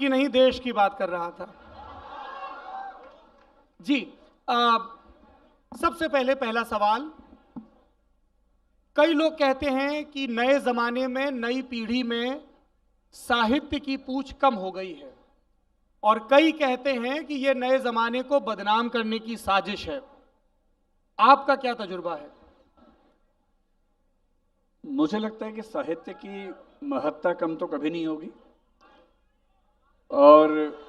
की नहीं, देश की बात कर रहा था जी। सबसे पहले पहला सवाल, कई लोग कहते हैं कि नए जमाने में, नई पीढ़ी में साहित्य की पूछ कम हो गई है, और कई कहते हैं कि यह नए जमाने को बदनाम करने की साजिश है। आपका क्या तजुर्बा है? मुझे लगता है कि साहित्य की महत्ता कम तो कभी नहीं होगी, और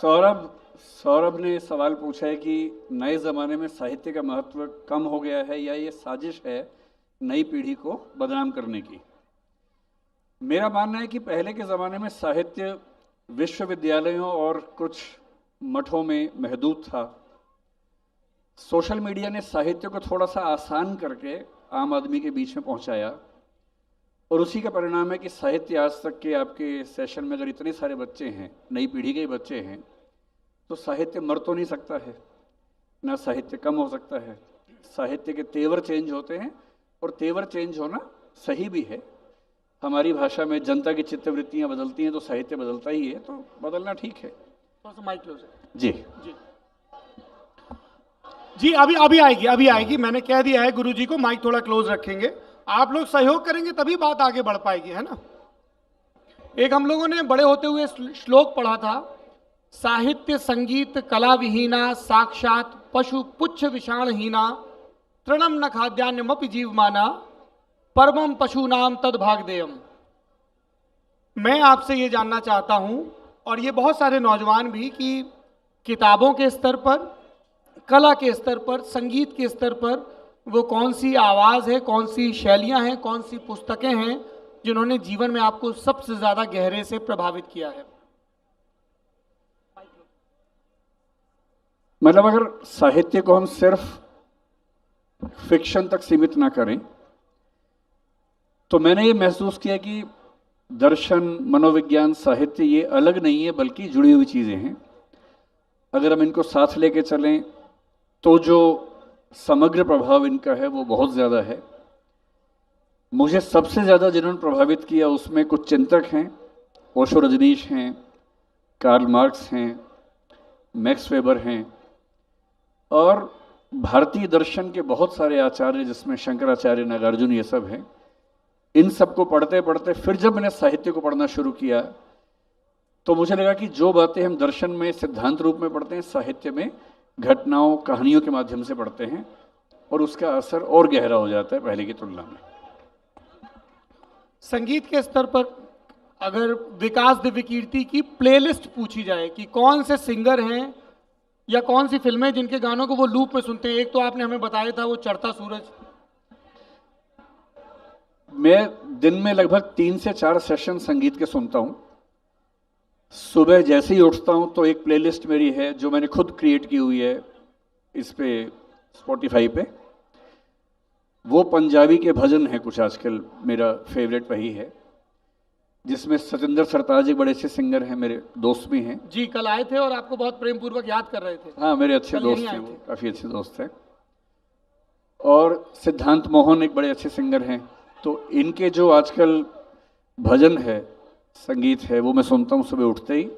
सौरभ ने सवाल पूछा है कि नए ज़माने में साहित्य का महत्व कम हो गया है या ये साजिश है नई पीढ़ी को बदनाम करने की। मेरा मानना है कि पहले के ज़माने में साहित्य विश्वविद्यालयों और कुछ मठों में महदूद था। सोशल मीडिया ने साहित्य को थोड़ा सा आसान करके आम आदमी के बीच में पहुंचाया, और उसी का परिणाम है कि साहित्य आज तक के आपके सेशन में अगर इतने सारे बच्चे हैं, नई पीढ़ी के बच्चे हैं, तो साहित्य मर तो नहीं सकता है, ना साहित्य कम हो सकता है। साहित्य के तेवर चेंज होते हैं, और तेवर चेंज होना सही भी है। हमारी भाषा में जनता की चित्तवृत्तियां बदलती हैं तो साहित्य बदलता ही है, तो बदलना ठीक है। माइक क्लोज जी जी जी, अभी आएगी। मैंने कह दिया है गुरुजी को, माइक थोड़ा क्लोज रखेंगे। आप लोग सहयोग करेंगे तभी बात आगे बढ़ पाएगी, है ना। एक हम लोगों ने बड़े होते हुए श्लोक पढ़ा था, साहित्य संगीत कला विहीना साक्षात पशु पुच्छ विषाणहीना तृणम न खाद्यान्नमपि जीवमाना परमम पशु नाम तद भागदेयम। मैं आपसे ये जानना चाहता हूं, और ये बहुत सारे नौजवान भी, कि किताबों के स्तर पर, कला के स्तर पर, संगीत के स्तर पर वो कौन सी आवाज है, कौन सी शैलियां हैं, कौन सी पुस्तकें हैं जिन्होंने जीवन में आपको सबसे ज्यादा गहरे से प्रभावित किया है? मतलब अगर साहित्य को हम सिर्फ फिक्शन तक सीमित ना करें, तो मैंने ये महसूस किया कि दर्शन, मनोविज्ञान, साहित्य ये अलग नहीं है, बल्कि जुड़ी हुई चीज़ें हैं। अगर हम इनको साथ लेके चलें तो जो समग्र प्रभाव इनका है वो बहुत ज़्यादा है। मुझे सबसे ज़्यादा जिन्होंने प्रभावित किया उसमें कुछ चिंतक हैं, ओशो रजनीश हैं, कार्ल मार्क्स हैं, मैक्स वेबर हैं, और भारतीय दर्शन के बहुत सारे आचार्य जिसमें शंकराचार्य, नागार्जुन, ये सब हैं। इन सबको पढ़ते पढ़ते फिर जब मैंने साहित्य को पढ़ना शुरू किया तो मुझे लगा कि जो बातें हम दर्शन में सिद्धांत रूप में पढ़ते हैं, साहित्य में घटनाओं, कहानियों के माध्यम से पढ़ते हैं, और उसका असर और गहरा हो जाता है पहले की तुलना में। संगीत के स्तर पर अगर विकास दिव्यकीर्ति की प्लेलिस्ट पूछी जाए कि कौन से सिंगर हैं या कौन सी फिल्में जिनके गानों को वो लूप में सुनते हैं, एक तो आपने हमें बताया था वो चढ़ता सूरज। मैं दिन में लगभग 3 से 4 सेशन संगीत के सुनता हूँ। सुबह जैसे ही उठता हूँ तो एक प्लेलिस्ट मेरी है जो मैंने खुद क्रिएट की हुई है इस पे, स्पॉटिफाई पे। वो पंजाबी के भजन है कुछ, आजकल मेरा फेवरेट वही है, जिसमें सतिंदर सरताज एक बड़े अच्छे सिंगर हैं, मेरे दोस्त भी हैं जी। कल आए थे और आपको बहुत प्रेम पूर्वक याद कर रहे थे। हाँ, मेरे अच्छे दोस्त हैं, वो काफ़ी अच्छे दोस्त हैं। और सिद्धांत मोहन एक बड़े अच्छे सिंगर हैं। तो इनके जो आजकल भजन है, संगीत है, वो मैं सुनता हूँ सुबह उठते ही।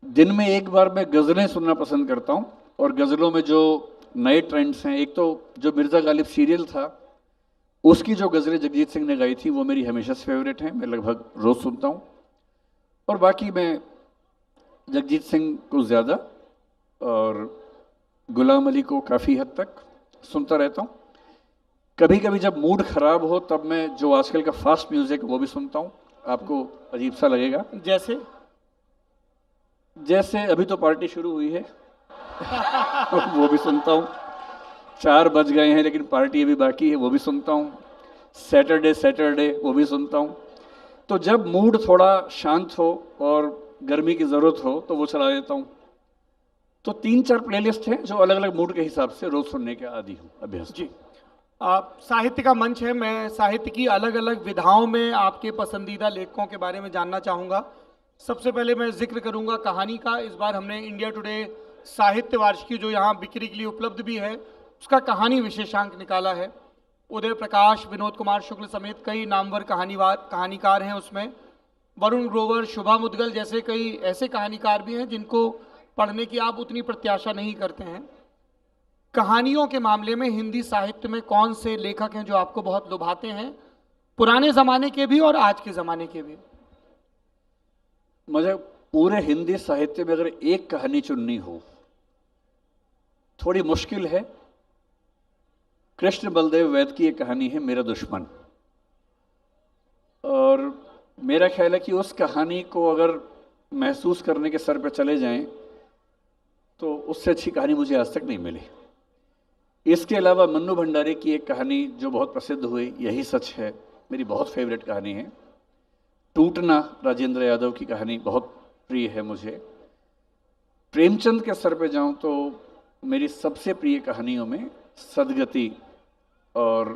दिन में एक बार मैं गज़लें सुनना पसंद करता हूँ, और गज़लों में जो नए ट्रेंड्स हैं, एक तो जो मिर्ज़ा गालिब सीरियल था उसकी जो गज़लें जगजीत सिंह ने गाई थी वो मेरी हमेशा से फेवरेट हैं, मैं लगभग रोज़ सुनता हूँ। और बाकी मैं जगजीत सिंह को ज़्यादा और गुलाम अली को काफ़ी हद तक सुनता रहता हूँ। कभी कभी जब मूड ख़राब हो तब मैं जो आजकल का फास्ट म्यूज़िक वो भी सुनता हूँ। आपको अजीब सा लगेगा, जैसे अभी तो पार्टी शुरू हुई है वो भी सुनता हूँ। 4 बज गए हैं लेकिन पार्टी अभी बाकी है, वो भी सुनता हूँ। सैटरडे वो भी सुनता हूँ। तो जब मूड थोड़ा शांत हो और गर्मी की ज़रूरत हो तो वो चला देता हूँ। तो 3-4 प्लेलिस्ट हैं जो अलग अलग मूड के हिसाब से रोज़ सुनने के आदी हूँ, अभ्यास जी। साहित्य का मंच है, मैं साहित्य की अलग अलग विधाओं में आपके पसंदीदा लेखकों के बारे में जानना चाहूँगा। सबसे पहले मैं जिक्र करूँगा कहानी का। इस बार हमने इंडिया टुडे साहित्य वार्षिकी जो यहाँ बिक्री के लिए उपलब्ध भी है, उसका कहानी विशेषांक निकाला है। उदय प्रकाश, विनोद कुमार शुक्ल समेत कई नामवर कहानीकार हैं उसमें। वरुण ग्रोवर, शुभा मुदगल जैसे कई ऐसे कहानीकार भी हैं जिनको पढ़ने की आप उतनी प्रत्याशा नहीं करते हैं। कहानियों के मामले में हिंदी साहित्य में कौन से लेखक हैं जो आपको बहुत लुभाते हैं, पुराने जमाने के भी और आज के जमाने के भी? मुझे पूरे हिंदी साहित्य में अगर एक कहानी चुननी हो, थोड़ी मुश्किल है। कृष्ण बलदेव वैद की एक कहानी है मेरा दुश्मन, और मेरा ख्याल है कि उस कहानी को अगर महसूस करने के स्तर पर चले जाएं तो उससे अच्छी कहानी मुझे आज तक नहीं मिली। इसके अलावा मन्नू भंडारी की एक कहानी जो बहुत प्रसिद्ध हुई, यही सच है, मेरी बहुत फेवरेट कहानी है। टूटना, राजेंद्र यादव की कहानी बहुत प्रिय है मुझे। प्रेमचंद के स्तर पे जाऊं तो मेरी सबसे प्रिय कहानियों में सदगति और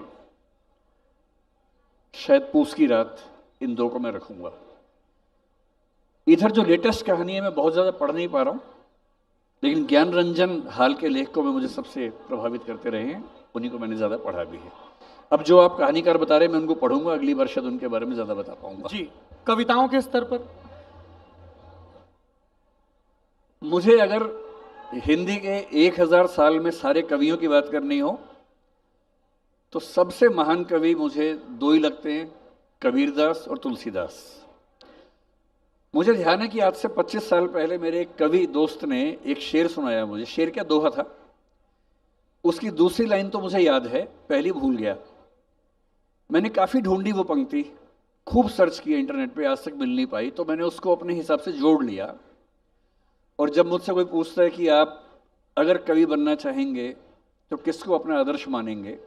शायद पूस की रात, इन दो को मैं रखूंगा। इधर जो लेटेस्ट कहानी है मैं बहुत ज़्यादा पढ़ नहीं पा रहा हूँ, लेकिन ज्ञान रंजन हाल के लेखकों में मुझे सबसे प्रभावित करते रहे हैं, उन्हीं को मैंने ज़्यादा पढ़ा भी है। अब जो आप कहानीकार बता रहे हैं मैं उनको पढ़ूंगा, अगली बार शायद उनके बारे में ज़्यादा बता पाऊंगा। जी, कविताओं के स्तर पर मुझे अगर हिंदी के 1000 साल में सारे कवियों की बात करनी हो तो सबसे महान कवि मुझे दो ही लगते हैं, कबीरदास और तुलसीदास। मुझे ध्यान है कि आज से 25 साल पहले मेरे एक कवि दोस्त ने एक शेर सुनाया मुझे। शेर क्या, दोहा था। उसकी दूसरी लाइन तो मुझे याद है, पहली भूल गया। मैंने काफ़ी ढूंढी वो पंक्ति, खूब सर्च किया इंटरनेट पे, आज तक मिल नहीं पाई, तो मैंने उसको अपने हिसाब से जोड़ लिया। और जब मुझसे कोई पूछता है कि आप अगर कवि बनना चाहेंगे तो किसको अपना आदर्श मानेंगे,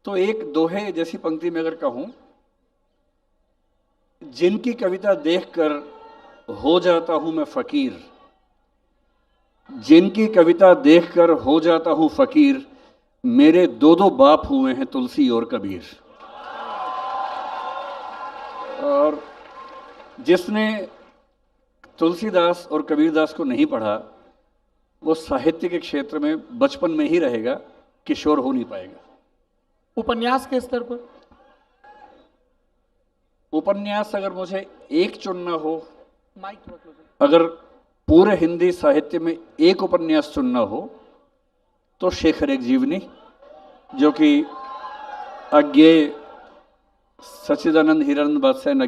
तो एक दोहे जैसी पंक्ति में अगर कहूं, जिनकी कविता देखकर हो जाता हूं मैं फकीर, जिनकी कविता देखकर हो जाता हूं फकीर, मेरे दो दो बाप हुए हैं तुलसी और कबीर। और जिसने तुलसीदास और कबीरदास को नहीं पढ़ा वो साहित्य के क्षेत्र में बचपन में ही रहेगा, किशोर हो नहीं पाएगा। उपन्यास के स्तर पर उपन्यास अगर मुझे एक चुनना हो, माइक थोड़ा क्लोज, अगर पूरे हिंदी साहित्य में एक उपन्यास चुनना हो तो शेखर एक जीवनी, जो कि अज्ञेय सच्चिदानंद हिरानंद बादशाह